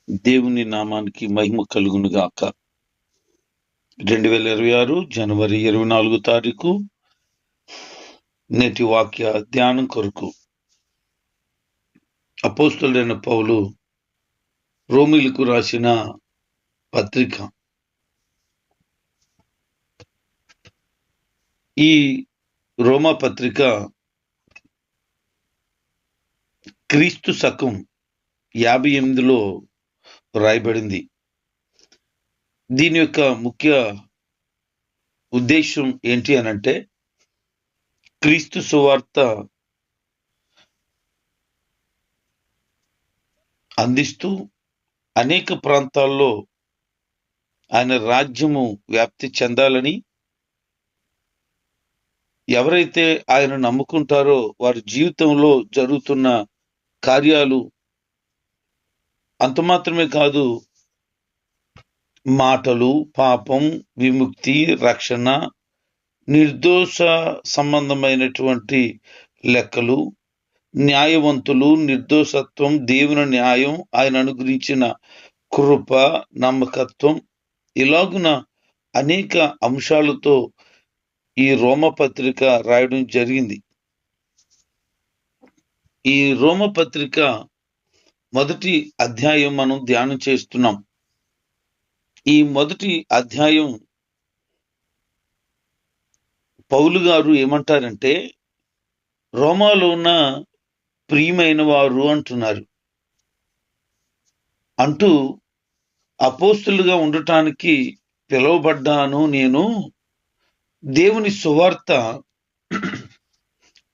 దేవుని నామానికి మహిమ కలుగును గాక. 2026 జనవరి 24 తారీఖు నేటి వాక్య ధ్యానం కొరకు అపోస్తలుడైన పౌలు రోమీయులకు రాసిన పత్రిక. ఈ రోమా పత్రిక క్రీస్తు శకం 58లో రాయబడింది. దీని యొక్క ముఖ్య ఉద్దేశం ఏంటి అనంటే, క్రీస్తు సువార్త అందిస్తూ అనేక ప్రాంతాల్లో ఆయన రాజ్యము వ్యాప్తి చెందాలని, ఎవరైతే ఆయన నమ్ముకుంటారో వారి జీవితంలో జరుగుతున్న కార్యాలు అంత మాత్రమే కాదు, మాటలు, పాపం, విముక్తి, రక్షణ, నిర్దోష సంబంధమైనటువంటి లెక్కలు, న్యాయవంతులు, నిర్దోషత్వం, దేవుని న్యాయం, ఆయన అనుగ్రహించిన కృప, నమ్మకత్వం, ఇలాగున అనేక అంశాలతో ఈ రోమపత్రిక రాయడం జరిగింది. ఈ రోమపత్రిక మొదటి అధ్యాయం మనం ధ్యానం చేస్తున్నాం. ఈ మొదటి అధ్యాయం పౌలు గారు ఏమంటారంటే, రోమాలో ఉన్న ప్రియమైన వారు అంటున్నారు. అంటూ అపోస్తులుగా ఉండటానికి పిలువబడ్డాను, నేను దేవుని సువార్త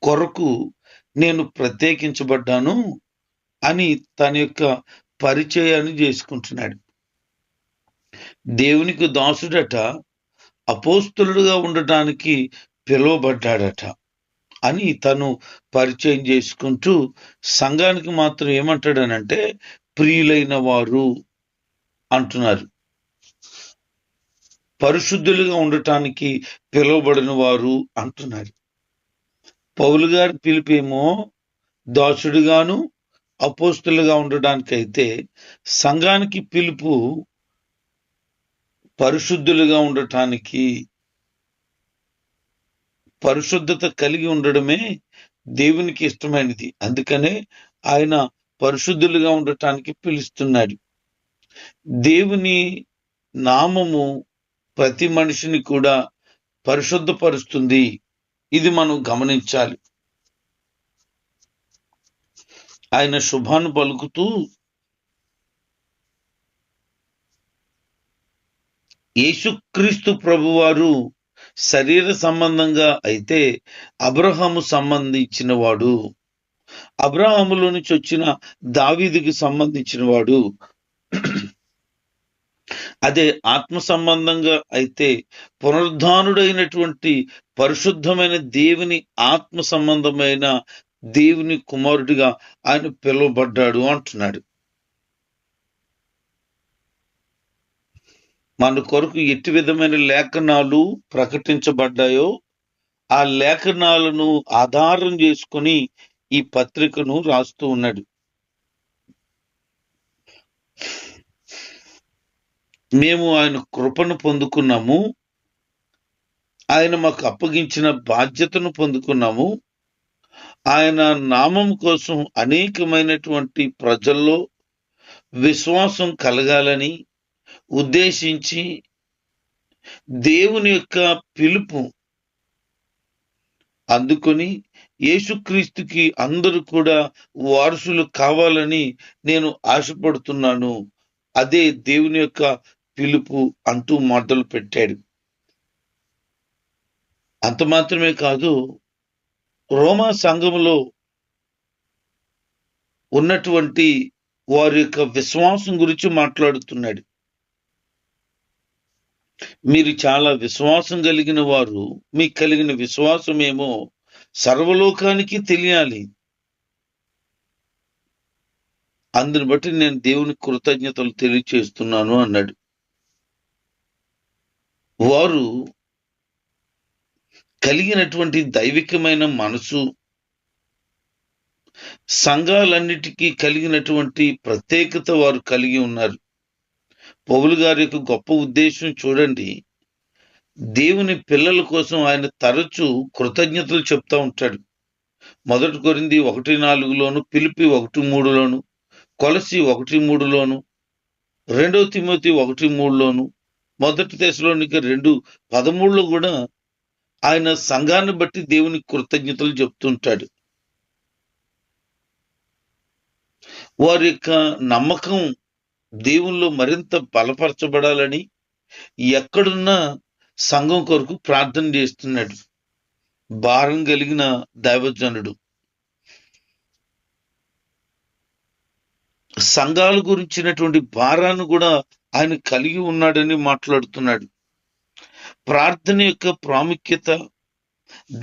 కొరకు నేను ప్రత్యేకించబడ్డాను అని తన యొక్క పరిచయాన్ని చేసుకుంటున్నాడు. దేవునికి దాసుడట, అపోస్తులుగా ఉండటానికి పిలువబడ్డాడట అని తను పరిచయం చేసుకుంటూ సంఘానికి మాత్రం ఏమంటాడనంటే, ప్రియులైన వారు అంటున్నారు. పరిశుద్ధులుగా ఉండటానికి పిలువబడిన వారు అంటున్నారు. పౌలు గారి పిలుపేమో దాసుడుగాను అపోస్తులుగా ఉండడానికైతే, సంఘానికి పిలుపు పరిశుద్ధులుగా ఉండటానికి. పరిశుద్ధత కలిగి ఉండడమే దేవునికి ఇష్టమైనది. అందుకనే ఆయన పరిశుద్ధులుగా ఉండటానికి పిలుస్తున్నాడు. దేవుని నామము ప్రతి మనిషిని కూడా పరిశుద్ధపరుస్తుంది. ఇది మనం గమనించాలి. ఆయన శుభాన్ని పలుకుతూ, యేసుక్రీస్తు ప్రభువారు శరీర సంబంధంగా అయితే అబ్రహాము సంబంధించిన వాడు, అబ్రహాములో నుంచి వచ్చిన దావీదుకి సంబంధించిన వాడు. అదే ఆత్మ సంబంధంగా అయితే పునరుద్ధానుడైనటువంటి పరిశుద్ధమైన దేవుని ఆత్మ సంబంధమైన దేవుని కుమారుడిగా ఆయన పిలువబడ్డాడు అంటున్నాడు. మన కొరకు ఎట్టి విధమైన లేఖనాలు ప్రకటించబడ్డాయో ఆ లేఖనాలను ఆధారం చేసుకొని ఈ పత్రికను రాస్తూ ఉన్నాడు. మేము ఆయన కృపను పొందుకున్నాము, ఆయన మాకు అప్పగించిన బాధ్యతను పొందుకున్నాము, ఆయన నామం కోసం అనేకమైనటువంటి ప్రజల్లో విశ్వాసం కలగాలని ఉద్దేశించి దేవుని యొక్క పిలుపు అందుకొని యేసుక్రీస్తుకి అందరూ కూడా వారసులు కావాలని నేను ఆశపడుతున్నాను. అదే దేవుని యొక్క పిలుపు అంటూ మొదలు పెట్టాడు. అంత మాత్రమే కాదు, రోమా సంఘములో ఉన్నటువంటి వారి యొక్క విశ్వాసం గురించి మాట్లాడుతున్నాడు. మీరు చాలా విశ్వాసం కలిగిన వారు, మీకు కలిగిన విశ్వాసం ఏమో సర్వలోకానికి తెలియాలి. అందుని బట్టి నేను దేవుని కృతజ్ఞతలు తెలియచేస్తున్నాను అన్నాడు. వారు కలిగినటువంటి దైవికమైన మనసు, సంఘాలన్నిటికీ కలిగినటువంటి ప్రత్యేకత వారు కలిగి ఉన్నారు. పౌలు గారి యొక్క గొప్ప ఉద్దేశం చూడండి. దేవుని పిల్లల కోసం ఆయన తరచూ కృతజ్ఞతలు చెప్తా ఉంటాడు. 1 కొరింథీ 1:4లోను, ఫిలిప్పీ 1:3లోను, కొలస్సీ 1:3లోను, 2 తిమోతి 1:3లోను, 1 తెస్సలోనిక 2:13లో కూడా ఆయన సంఘాన్ని బట్టి దేవునికి కృతజ్ఞతలు చెప్తుంటాడు. వారి యొక్క నమ్మకం దేవుల్లో మరింత బలపరచబడాలని ఎక్కడున్నా సంఘం కొరకు ప్రార్థన చేస్తున్నాడు. భారం కలిగిన దైవజనుడు సంఘాల గురించినటువంటి భారాన్ని కూడా ఆయన కలిగి ఉన్నాడని మాట్లాడుతున్నాడు. ప్రార్థన యొక్క ప్రాముఖ్యత,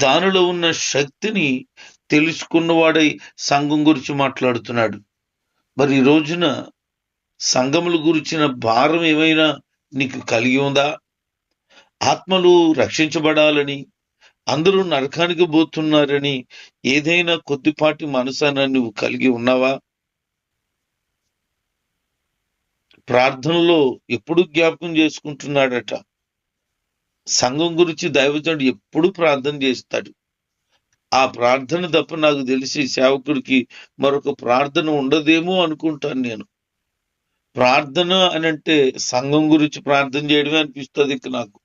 దానిలో ఉన్న శక్తిని తెలుసుకున్నవాడై సంఘం గురించి మాట్లాడుతున్నాడు. మరి ఈ రోజున సంఘముల గురించిన భారం ఏమైనా నీకు కలిగి ఉందా? ఆత్మలు రక్షించబడాలని, అందరూ నరకానికి పోతున్నారని ఏదైనా కొద్దిపాటి మనసాన నువ్వు కలిగి ఉన్నావా? ప్రార్థనలో ఎప్పుడు జ్ఞాపకం చేసుకుంటున్నాడట. సంఘం గురించి దైవజనుడు ఎప్పుడు ప్రార్థన చేస్తాడు. ఆ ప్రార్థన తప్ప నాకు తెలిసి సేవకుడికి మరొక ప్రార్థన ఉండదేమో అనుకుంటాను నేను. ప్రార్థన అని అంటే సంఘం గురించి ప్రార్థన చేయడమే అనిపిస్తుంది ఇక నాకు.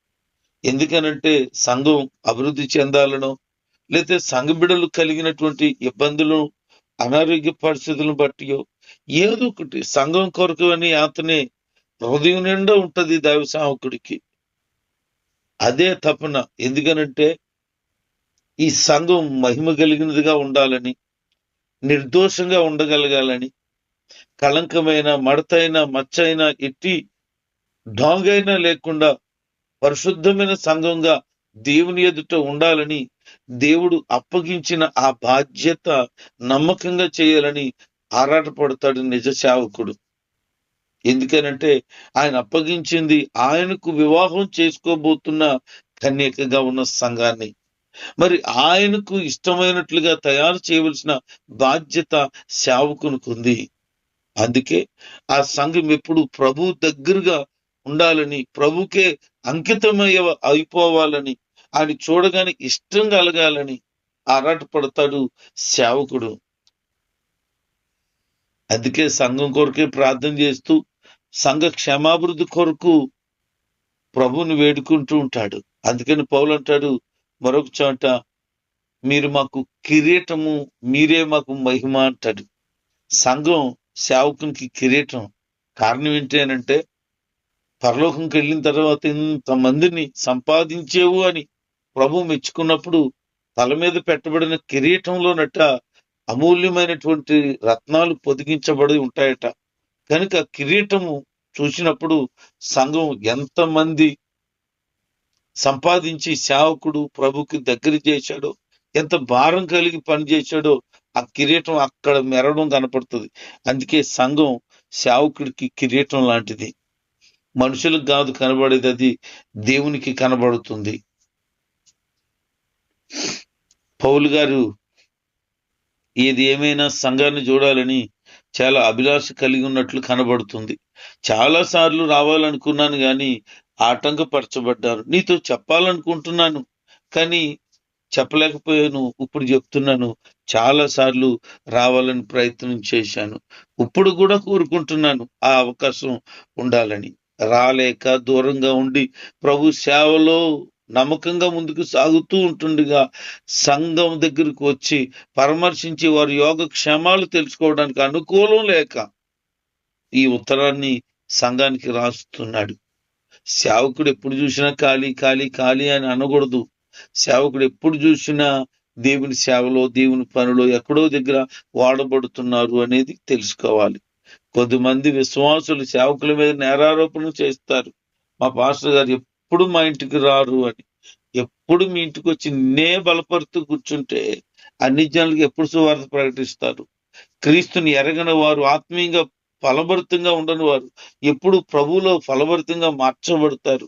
ఎందుకనంటే సంఘం అభివృద్ధి చెందాలనో, లేకపోతే సంఘ బిడ్డలు కలిగినటువంటి ఇబ్బందులు, అనారోగ్య పరిస్థితులను బట్టియో ఏదో ఒకటి సంఘం కొరకు అని అతనే హృదయం నిండా ఉంటది దైవ సేవకుడికి. అదే తపన. ఎందుకనంటే ఈ సంఘం మహిమ కలిగినదిగా ఉండాలని, నిర్దోషంగా ఉండగలగాలని, కళంకమైన, మడతైన, మచ్చైన, ఎట్టి డాంగైనా లేకుండా పరిశుద్ధమైన సంఘంగా దేవుని ఎదుట ఉండాలని దేవుడు అప్పగించిన ఆ బాధ్యత నమ్మకంగా చేయాలని ఆరాటపడతాడు నిజ సేవకుడు. ఎందుకనంటే ఆయన అప్పగించింది ఆయనకు వివాహం చేసుకోబోతున్న కన్యకగా ఉన్న సంఘాన్ని. మరి ఆయనకు ఇష్టమైనట్లుగా తయారు చేయవలసిన బాధ్యత సేవకునికి ఉంది. అందుకే ఆ సంఘం ఎప్పుడు ప్రభు దగ్గరగా ఉండాలని, ప్రభుకే అయిపోవాలని, ఆయన చూడగానే ఇష్టం కలగాలని ఆరాటపడతాడు సేవకుడు. అందుకే సంఘం కొరకే ప్రార్థన చేస్తూ సంఘ క్షేమాభివృద్ధి కొరకు ప్రభువుని వేడుకుంటూ ఉంటాడు. అందుకని పౌలు అంటాడు మరొక చోట, మీరు మాకు కిరీటము, మీరే మాకు మహిమ అంటాడు. సంఘం సేవకునికి కిరీటం. కారణం ఏంటి అనంటే, పరలోకంకి వెళ్ళిన తర్వాత ఇంతమందిని సంపాదించేవు అని ప్రభు మెచ్చుకున్నప్పుడు తల మీద పెట్టబడిన కిరీటంలోనట అమూల్యమైనటువంటి రత్నాలు పొదిగించబడి ఉంటాయట. కనుక కిరీటము చూసినప్పుడు సంఘం ఎంతమంది సంపాదించి సేవకుడు ప్రభుకి దగ్గర చేశాడో, ఎంత భారం కలిగి పనిచేశాడో ఆ కిరీటం అక్కడ మెరవడం కనపడుతుంది. అందుకే సంఘం సేవకుడికి కిరీటం లాంటిది. మనుషులకు కాదు కనబడేది, అది దేవునికి కనబడుతుంది. పౌలు గారు ఏది ఏమైనా సంఘాన్ని చూడాలని చాలా అభిలాష కలిగి ఉన్నట్లు కనబడుతుంది. చాలా సార్లు రావాలనుకున్నాను కానీ ఆటంకపరచబడ్డాను. నీతో చెప్పాలనుకుంటున్నాను కానీ చెప్పలేకపోయాను. ఇప్పుడు చెప్తున్నాను, చాలా సార్లు రావాలని ప్రయత్నం చేశాను. ఇప్పుడు కూడా కోరుకుంటున్నాను ఆ అవకాశం ఉండాలని. రాలేక దూరంగా ఉండి ప్రభు సేవలో నమ్మకంగా ముందుకు సాగుతూ ఉంటుండగా సంఘం దగ్గరకు వచ్చి పరామర్శించి వారి యోగక్షేమాలు తెలుసుకోవడానికి అనుకూలం లేక ఈ ఉత్తరాన్ని సంఘానికి రాస్తున్నాడు. సేవకుడు ఎప్పుడు చూసినా ఖాళీ ఖాళీ ఖాళీ అని అనకూడదు. సేవకుడు ఎప్పుడు చూసినా దేవుని సేవలో, దేవుని పనిలో ఎక్కడో దగ్గర వాడబడుతున్నారు అనేది తెలుసుకోవాలి. కొద్దిమంది విశ్వాసులు సేవకుల మీద నేరారోపణలు చేస్తారు. మా పాస్టర్ గారు ఎప్పుడు మా ఇంటికి రారు అని. ఎప్పుడు మీ ఇంటికి వచ్చి నిన్నే బలపరుతూ కూర్చుంటే అన్ని జనులకు ఎప్పుడు సువార్త ప్రకటిస్తారు? క్రీస్తుని ఎరగని వారు, ఆత్మీయంగా ఫలభరితంగా ఉండని వారు ఎప్పుడు ప్రభువులో ఫలభరితంగా మార్చబడతారు.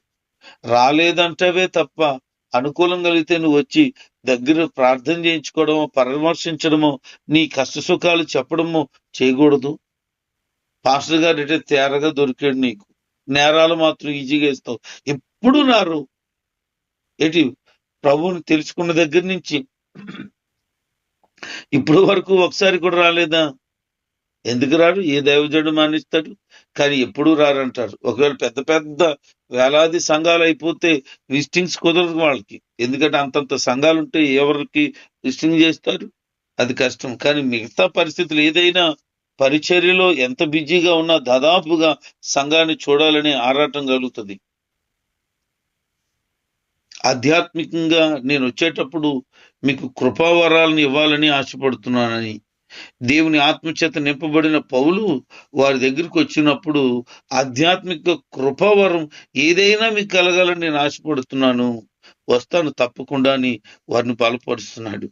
రాలేదంటవే తప్ప అనుకూలం కలిగితే నువ్వు వచ్చి దగ్గర ప్రార్థన చేయించుకోవడమో, పరామర్శించడమో, నీ కష్ట సుఖాలు చెప్పడమో చేయకూడదు. పాస్టర్ గారు అంటే తేరగా దొరికాడు నీకు, నేరాలు మాత్రం ఈజీగా ఇస్తావు. ఎప్పుడు రారు. ఏంటి, ప్రభువుని తెలుసుకున్న దగ్గర నుంచి ఇప్పుడు వరకు ఒకసారి కూడా రాలేదా? ఎందుకు రాడు? ఏ దైవజనుడు మానిస్తాడు? కానీ ఎప్పుడూ రారంటారు. ఒకవేళ పెద్ద పెద్ద వేలాది సంఘాలు అయిపోతే విజిటింగ్స్ కుదరదు వాళ్ళకి. ఎందుకంటే అంతంత సంఘాలు ఉంటే ఎవరికి విజిటింగ్ చేస్తారు? అది కష్టం. కానీ మిగతా పరిస్థితులు ఏదైనా పరిచర్యలో ఎంత బిజీగా ఉన్నా దాదాపుగా సంఘాన్ని చూడాలనే ఆరాటం కలుగుతుంది. ఆధ్యాత్మికంగా నేను వచ్చేటప్పుడు మీకు కృపావరాలను ఇవ్వాలని ఆశపడుతున్నానని దేవుని ఆత్మచేత నింపబడిన పౌలు వారి దగ్గరికి వచ్చినప్పుడు ఆధ్యాత్మిక కృపావరం ఏదైనా మీకు కలగాలని నేను ఆశపడుతున్నాను, వస్తాను తప్పకుండా అని వారిని బలపరుస్తున్నాడు.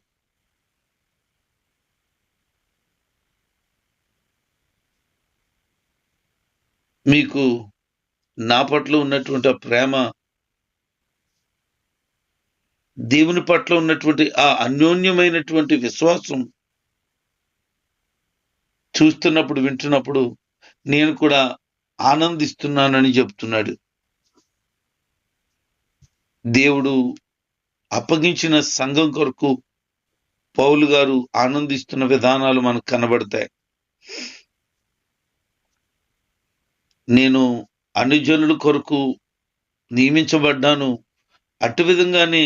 మీకు నా పట్ల ఉన్నటువంటి ఆ ప్రేమ, దేవుని పట్ల ఉన్నటువంటి ఆ అన్యోన్యమైనటువంటి విశ్వాసం చూస్తున్నప్పుడు, వింటున్నప్పుడు నేను కూడా ఆనందిస్తున్నానని చెప్తున్నాడు. దేవుడు అప్పగించిన సంఘం కొరకు పౌలు గారు ఆనందిస్తున్న విధానాలు మనకు కనబడతాయి. నేను అన్ని జనుల కొరకు నియమించబడ్డాను, అటు విధంగానే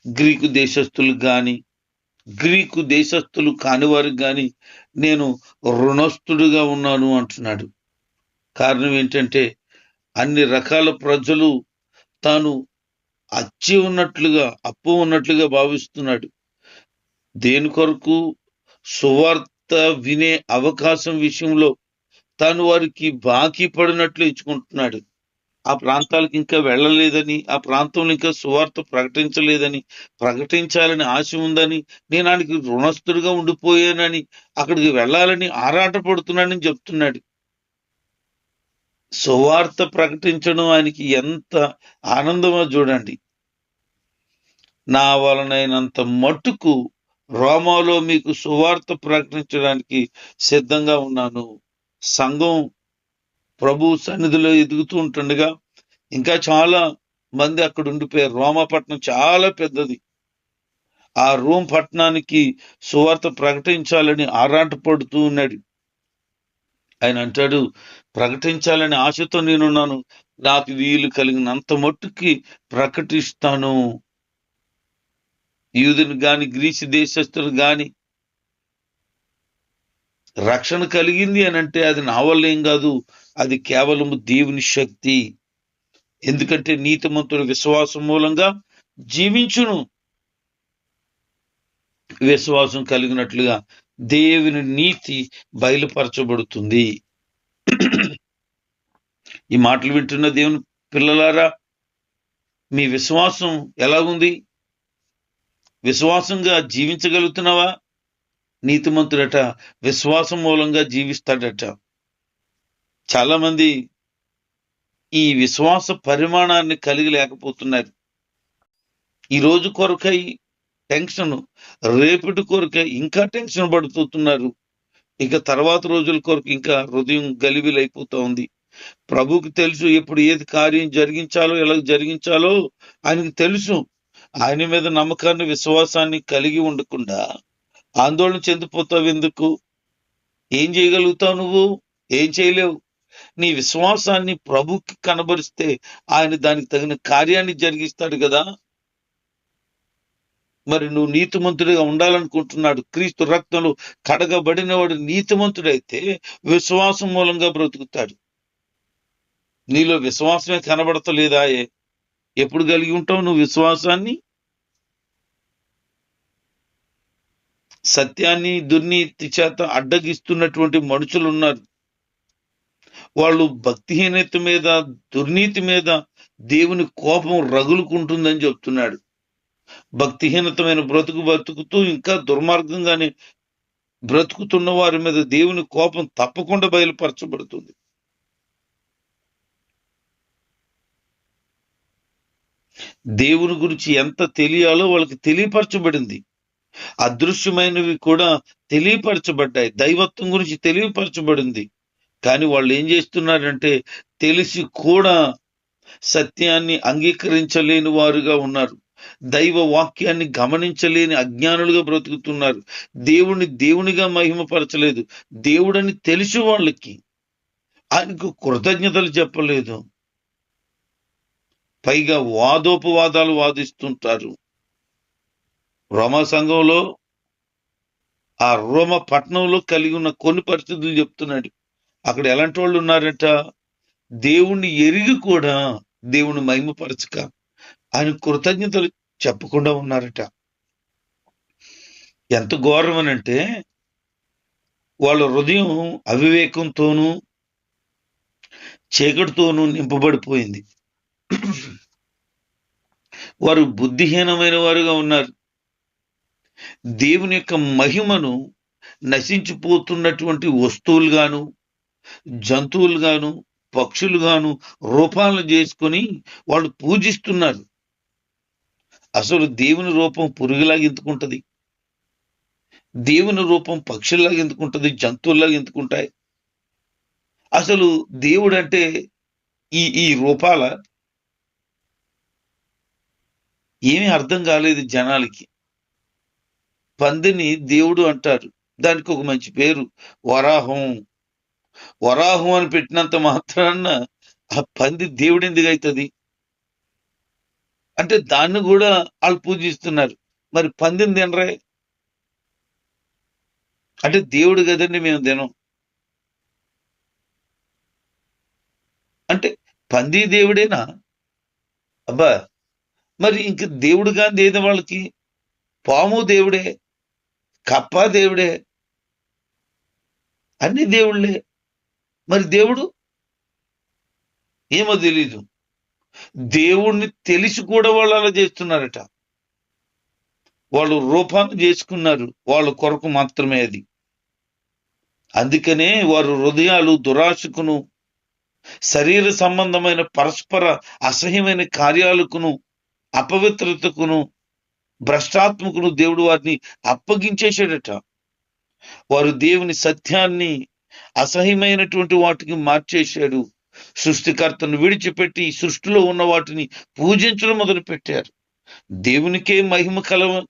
గ్రీకు దేశస్థులకు కానీ గ్రీకు దేశస్థులు కాని వారికి కానీ నేను రుణస్థుడిగా ఉన్నాను అంటున్నాడు. కారణం ఏంటంటే అన్ని రకాల ప్రజలు తాను అప్పు ఉన్నట్లుగా భావిస్తున్నాడు. దేని కొరకు? సువార్త వినే అవకాశం విషయంలో తాను వారికి బాకీ పడినట్లు ఇచ్చుకుంటున్నాడు. ఆ ప్రాంతాలకు ఇంకా వెళ్ళలేదని, ఆ ప్రాంతంలో ఇంకా సువార్త ప్రకటించలేదని, ప్రకటించాలని ఆశ ఉందని, నేను ఆయనకి రుణస్థుడిగా ఉండిపోయానని, అక్కడికి వెళ్ళాలని ఆరాటపడుతున్నానని చెప్తున్నాడు. సువార్త ప్రకటించడం ఆయనకి ఎంత ఆనందమో చూడండి. నా వలనైనంత మట్టుకు రోమాలో మీకు సువార్త ప్రకటించడానికి సిద్ధంగా ఉన్నాను. సంఘం ప్రభు సన్నిధిలో ఎదుగుతూ ఉంటుండగా ఇంకా చాలా మంది అక్కడ ఉండిపోయారు. రోమా పట్టణం చాలా పెద్దది. ఆ రోమ్ పట్టణానికి సువార్త ప్రకటించాలని ఆరాటపడుతూ ఉన్నాడు. ఆయన అంటాడు, ప్రకటించాలని ఆశతో నేనున్నాను, నాకు వీలు కలిగినంత మట్టుకి ప్రకటిస్తాను. యూదుని గాని గ్రీసు దేశస్తులు గాని రక్షణ కలిగింది అని అంటే అది నా వల్ల ఏం కాదు, అది కేవలము దేవుని శక్తి. ఎందుకంటే నీతిమంతుడు విశ్వాసం మూలంగా జీవించును. విశ్వాసం కలిగినట్లుగా దేవుని నీతి బయలుపరచబడుతుంది. ఈ మాటలు వింటున్న దేవుని పిల్లలారా, మీ విశ్వాసం ఎలాగుంది? విశ్వాసంగా జీవించగలుగుతున్నావా? నీతిమంతుడట విశ్వాసం మూలంగా జీవిస్తాడట. చాలా మంది ఈ విశ్వాస పరిమాణాన్ని కలిగి లేకపోతున్నారు. ఈ రోజు కొరకై టెన్షన్, రేపటి కొరకై ఇంకా టెన్షన్ పడుతున్నారు. ఇక తర్వాత రోజుల కొరకు ఇంకా హృదయం గలిబిలైపోతా ఉంది. ప్రభువుకి తెలుసు ఎప్పుడు ఏది కార్యం జరిగించాలో, ఎలా జరిగించాలో ఆయనకు తెలుసు. ఆయన మీద నమ్మకాన్ని, విశ్వాసాన్ని కలిగి ఉండకుండా ఆందోళన చెందిపోతావు ఎందుకు? ఏం చేయగలుగుతావు నువ్వు? ఏం చేయలేవు. నీ విశ్వాసాన్ని ప్రభుకి కనబరిస్తే ఆయన దానికి తగిన కార్యాన్ని జరిగిస్తాడు కదా. మరి నువ్వు నీతిమంతుడిగా ఉండాలనుకుంటున్నాడు. క్రీస్తు రక్తంలో కడగబడిన వాడు నీతిమంతుడైతే విశ్వాసం మూలంగా బ్రతుకుతాడు. నీలో విశ్వాసమే కనబడతలేదా? ఎప్పుడు కలిగి ఉంటావు నువ్వు విశ్వాసాన్ని? సత్యాన్ని దుర్నీతి చేత అడ్డగిస్తున్నటువంటి మనుషులు ఉన్నారు. వాళ్ళు భక్తిహీనత మీద, దుర్నీతి మీద దేవుని కోపం రగులుకుంటుందని చెప్తున్నాడు. భక్తిహీనతమైన బ్రతుకుతూ ఇంకా దుర్మార్గంగానే బ్రతుకుతున్న వారి మీద దేవుని కోపం తప్పకుండా బయలుపరచబడుతుంది. దేవుని గురించి ఎంత తెలియాలో వాళ్ళకి తెలియపరచబడింది. అదృశ్యమైనవి కూడా తెలియపరచబడ్డాయి. దైవత్వం గురించి తెలియపరచబడింది. కానీ వాళ్ళు ఏం చేస్తున్నారంటే తెలిసి కూడా సత్యాన్ని అంగీకరించలేని వారుగా ఉన్నారు. దైవ వాక్యాన్ని గమనించలేని అజ్ఞానులుగా బ్రతుకుతున్నారు. దేవునిగా మహిమపరచలేదు. దేవుడని తెలిసి వాళ్ళకి ఆయనకు కృతజ్ఞతలు చెప్పలేదు. పైగా వాదోపవాదాలు వాదిస్తుంటారు. రోమా సంఘంలో, ఆ రోమ పట్టణంలో కలిగి ఉన్న కొన్ని పరిస్థితులు చెప్తున్నాడు. అక్కడ ఎలాంటి వాళ్ళు ఉన్నారట? దేవుణ్ణి ఎరిగి కూడా దేవుని మహిమపరచక ఆయన కృతజ్ఞతలు చెప్పకుండా ఉన్నారట. ఎంత ఘోరం అనంటే వాళ్ళ హృదయం అవివేకంతోనూ చీకటితోనూ నింపబడిపోయింది. వారు బుద్ధిహీనమైన వారుగా ఉన్నారు. దేవుని యొక్క మహిమను నశించిపోతున్నటువంటి వస్తువులుగాను, జంతువులుగాను, పక్షులుగాను రూపాలను చేసుకొని వాళ్ళు పూజిస్తున్నారు. అసలు దేవుని రూపం పురుగులాగా ఎందుకుంటది? దేవుని రూపం పక్షుల్లాగా ఎందుకుంటది? జంతువుల్లాగా ఎందుకుంటాయి? అసలు దేవుడు అంటే ఈ రూపాల ఏమీ అర్థం కాలేదు జనాలకి. పందిని దేవుడు అంటారు. దానికి ఒక మంచి పేరు వరాహం. వరాహం అని పెట్టినంత మాత్రాన ఆ పంది దేవుడు ఎందుకు అవుతుంది? అంటే దాన్ని కూడా వాళ్ళు పూజిస్తున్నారు. మరి పందిని తినరే? అంటే దేవుడు కదండి, మేము తినం అంటే పంది దేవుడేనా? అబ్బా, మరి ఇంక దేవుడు కాని ఏదో వాళ్ళకి? పాము దేవుడే, కప్ప దేవుడే, అన్ని దేవుళ్ళే. మరి దేవుడు ఏమో తెలీదు. దేవుణ్ణి తెలిసి కూడా వాళ్ళు అలా చేస్తున్నారట. వాళ్ళు రూపాన్ని చేసుకున్నారు వాళ్ళ కొరకు మాత్రమే అది. అందుకనే వారు హృదయాలు దురాశకును, శరీర సంబంధమైన పరస్పర అసహ్యమైన కార్యాలకును, అపవిత్రతకును, భ్రష్టాత్మకును దేవుడు వారిని అప్పగించేశాడట. వారు దేవుని సత్యాన్ని అసహ్యమైనటువంటి వాటికి మార్చేశాడు. సృష్టికర్తను విడిచిపెట్టి సృష్టిలో ఉన్న వాటిని పూజించడం మొదలు పెట్టారు. దేవునికే మహిమ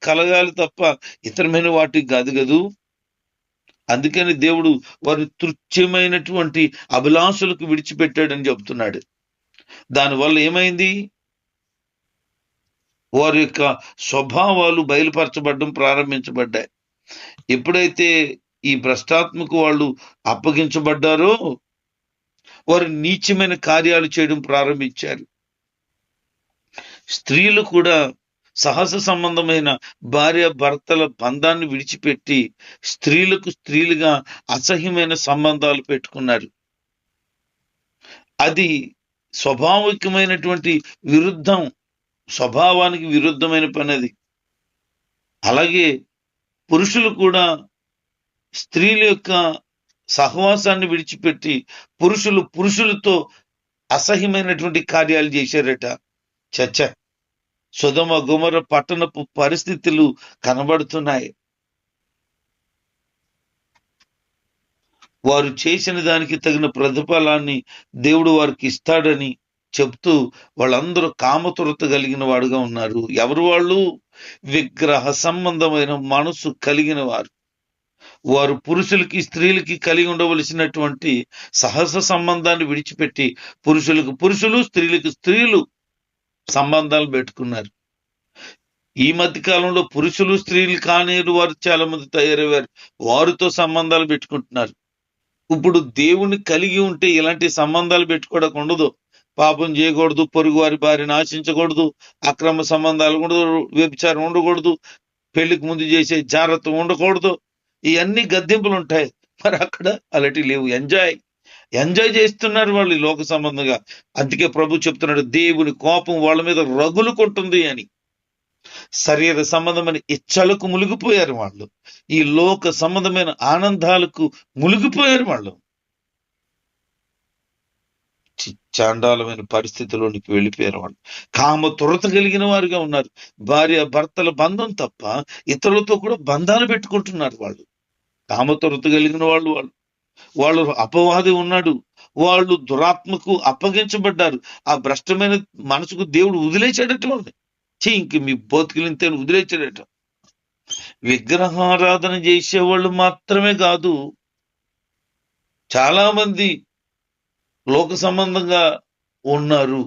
కలగాలి తప్ప ఇతరమైన వాటికి కాదు కదూ. అందుకని దేవుడు వారి తృచ్ఛమైనటువంటి అభిలాషలకు విడిచిపెట్టాడని చెబుతున్నాడు. దానివల్ల ఏమైంది? వారి యొక్క స్వభావాలు బయలుపరచబడడం ప్రారంభించబడ్డాయి. ఎప్పుడైతే ఈ భ్రష్టాత్మకు వాళ్ళు అప్పగించబడ్డారో వారు నీచమైన కార్యాలు చేయడం ప్రారంభించారు. స్త్రీలు కూడా సహజ సంబంధమైన భార్య భర్తల బంధాన్ని విడిచిపెట్టి స్త్రీలకు స్త్రీలుగా అసహ్యమైన సంబంధాలు పెట్టుకున్నారు. అది స్వాభావికమైనటువంటి విరుద్ధం, స్వభావానికి విరుద్ధమైన పని అది. అలాగే పురుషులు కూడా స్త్రీల యొక్క సహవాసాన్ని విడిచిపెట్టి పురుషులతో అసహ్యమైనటువంటి కార్యాలు చేశారట. చచ్చ, సొదొమ గొమొర్రా పట్టణపు పరిస్థితులు కనబడుతున్నాయి. వారు చేసిన దానికి తగిన ప్రతిఫలాన్ని దేవుడు వారికి ఇస్తాడని చెప్తూ వాళ్ళందరూ కామతురత కలిగిన వాడుగా ఉన్నారు. ఎవరు వాళ్ళు? విగ్రహ సంబంధమైన మనసు కలిగిన వారు. వారు పురుషులకి స్త్రీలకి కలిగి ఉండవలసినటువంటి సహజ సంబంధాన్ని విడిచిపెట్టి పురుషులకు పురుషులు, స్త్రీలకు స్త్రీలు సంబంధాలు పెట్టుకున్నారు. ఈ మధ్య కాలంలో పురుషులు స్త్రీలు కానేరు వారు చాలా మంది తయారయ్యారు. వారితో సంబంధాలు పెట్టుకుంటున్నారు. ఇప్పుడు దేవుని కలిగి ఉంటే ఇలాంటి సంబంధాలు పెట్టుకోవడానికి ఉండదు. పాపం చేయకూడదు, పొరుగు వారి భార్యను ఆశించకూడదు, అక్రమ సంబంధాలు ఉండదు, వ్యభిచారం ఉండకూడదు, పెళ్లికి ముందు చేసే జాగ్రత్త ఉండకూడదు. ఇవన్నీ గద్దెంపులు ఉంటాయి. మరి అక్కడ అలాంటివి లేవు. ఎంజాయ్ చేస్తున్నారు వాళ్ళు లోక సంబంధంగా. అందుకే ప్రభు చెప్తున్నాడు, దేవుని కోపం వాళ్ళ మీద రగులుకుంటుంది అని. శరీర సంబంధమైన ఇచ్చలకు మునిగిపోయారు వాళ్ళు. ఈ లోక సంబంధమైన ఆనందాలకు మునిగిపోయారు వాళ్ళు. చాండాలమైన పరిస్థితిలోనికి వెళ్ళిపోయారు వాళ్ళు. కామ తురత కలిగిన వారుగా ఉన్నారు. భార్య భర్తల బంధం తప్ప ఇతరులతో కూడా బంధాలు పెట్టుకుంటున్నారు వాళ్ళు. కామ తురత కలిగిన వాళ్ళు అపవాది ఉన్నాడు. వాళ్ళు దురాత్మకు అప్పగించబడ్డారు. ఆ భ్రష్టమైన మనసుకు దేవుడు వదిలేచాడట వాళ్ళని. ఇంక మీ బోతుకిలింతే వదిలేచాడట. విగ్రహారాధన చేసేవాళ్ళు మాత్రమే కాదు, చాలా మంది లోక సంబంధంగా ఉన్నారు.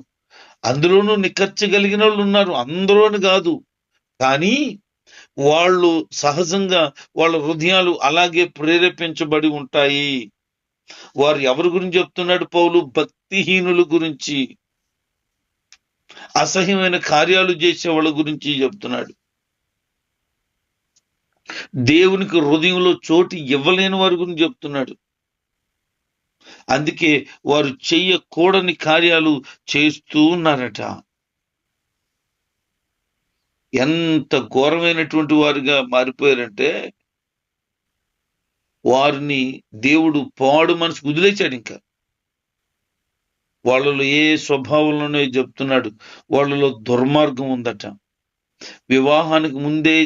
అందులోనూ నిక్కర్చగలిగిన వాళ్ళు ఉన్నారు, అందరూని కాదు. కానీ వాళ్ళు సహజంగా వాళ్ళ హృదయాలు అలాగే ప్రేరేపించబడి ఉంటాయి. వారు ఎవరి గురించి చెప్తున్నాడు పౌలు? భక్తిహీనుల గురించి, అసహ్యమైన కార్యాలు చేసే వాళ్ళ గురించి చెప్తున్నాడు. దేవునికి హృదయంలో చోటు ఇవ్వలేని వారి గురించి చెప్తున్నాడు. అందుకే వారు చెయ్యకూడని కార్యాలు చేస్తూ ఉన్నారట. ఎంత ఘోరమైనటువంటి వారిగా మారిపోయారంటే వారిని దేవుడు పాడు మనసు వదిలేశాడు. ఇంకా వాళ్ళలో ఏ స్వభావంలోనే చెప్తున్నాడు, వాళ్ళలో దుర్మార్గం ఉందట. వివాహానికి ముందే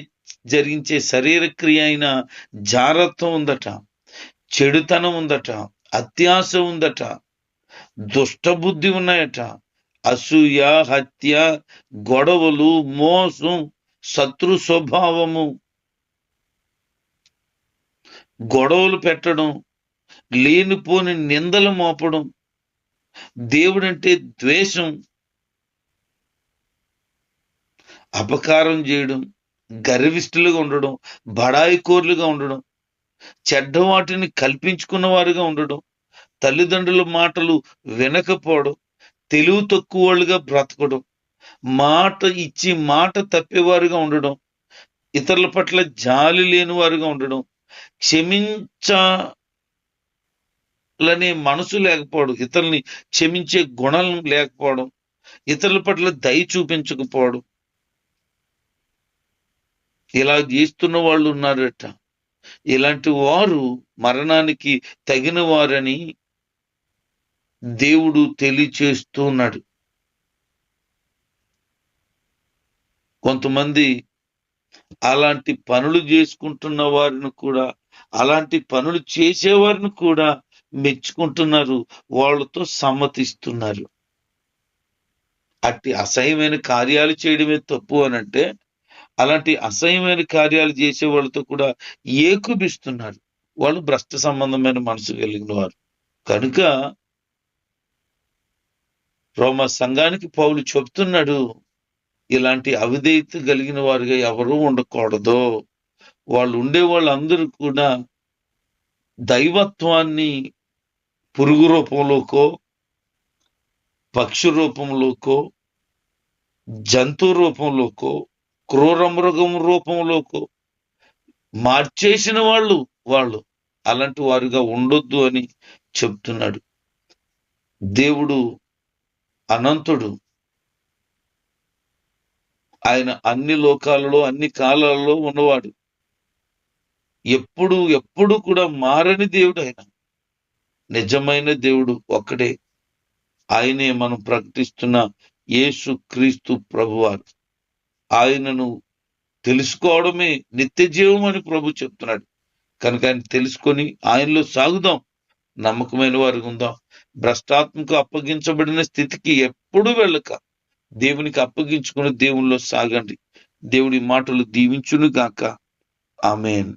జరిగించే శరీర క్రియ అయిన జారత్వం ఉందట, చెడుతనం ఉందట, అత్యాశ ఉందట, దుష్టబుద్ధి ఉన్నాయట, అసూయ, హత్య, గొడవలు, మోసం, శత్రు స్వభావము, గొడవలు పెట్టడం, లేనిపోని నిందలు మోపడం, దేవుడంటే ద్వేషం, అపకారం చేయడం, గర్విష్ఠులుగా ఉండడం, బడాయికోర్లుగా ఉండడం, చెడ్డ వాటిని కల్పించుకున్న వారుగా ఉండడం, తల్లిదండ్రుల మాటలు వినకపోవడం, తెలివి తక్కువ వాళ్ళుగా బ్రతకడం, మాట ఇచ్చి మాట తప్పేవారుగా ఉండడం, ఇతరుల పట్ల జాలి లేని వారుగా ఉండడం, క్షమించాలనే మనసు లేకపోవడం, ఇతరుల్ని క్షమించే గుణం లేకపోవడం, ఇతరుల పట్ల దయ చూపించకపోవడం, ఇలా చేస్తున్న వాళ్ళు ఉన్నారట. ఇలాంటి వారు మరణానికి తగిన వారని దేవుడు తెలియచేస్తూ ఉన్నాడు. కొంతమంది అలాంటి పనులు చేసుకుంటున్న వారిని కూడా, అలాంటి పనులు చేసేవారిని కూడా మెచ్చుకుంటున్నారు, వాళ్ళతో సమ్మతిస్తున్నారు. అట్టి అసహ్యమైన కార్యాలు చేయడమే తప్పు అనంటే అలాంటి అసహ్యమైన కార్యాలు చేసే వాళ్ళతో కూడా ఏకూపిస్తున్నారు. వాళ్ళు భ్రష్ట సంబంధమైన మనసు కలిగిన వారు. కనుక రోమా సంఘానికి పౌలు చెప్తున్నాడు, ఇలాంటి అవిధేయత కలిగిన వారుగా ఎవరూ ఉండకూడదు. వాళ్ళు ఉండే వాళ్ళందరూ కూడా దైవత్వాన్ని పురుగు రూపంలోకో, పక్షి రూపంలోకో, జంతు రూపంలోకో, క్రూర మృగం రూపంలోకో మార్చేసిన వాళ్ళు అలాంటి వారుగా ఉండొద్దు అని చెప్తున్నాడు. దేవుడు అనంతుడు. ఆయన అన్ని లోకాలలో అన్ని కాలాలలో ఉన్నవాడు. ఎప్పుడు కూడా మారని దేవుడు ఆయన. నిజమైన దేవుడు ఒక్కడే. ఆయనే మనం ప్రకటిస్తున్న యేసు క్రీస్తు ప్రభువారు. ఆయనను తెలుసుకోవడమే నిత్య జీవం అని ప్రభు చెప్తున్నాడు. కనుక ఆయన తెలుసుకొని ఆయనలో సాగుదాం, నమ్మకమైన వారికి ఉందాం. భ్రష్టాత్మకు అప్పగించబడిన స్థితికి ఎప్పుడు వెళ్ళక దేవునికి అప్పగించుకుని దేవుల్లో సాగండి. దేవుడి మాటలు దీవించును గాక. ఆమేన్.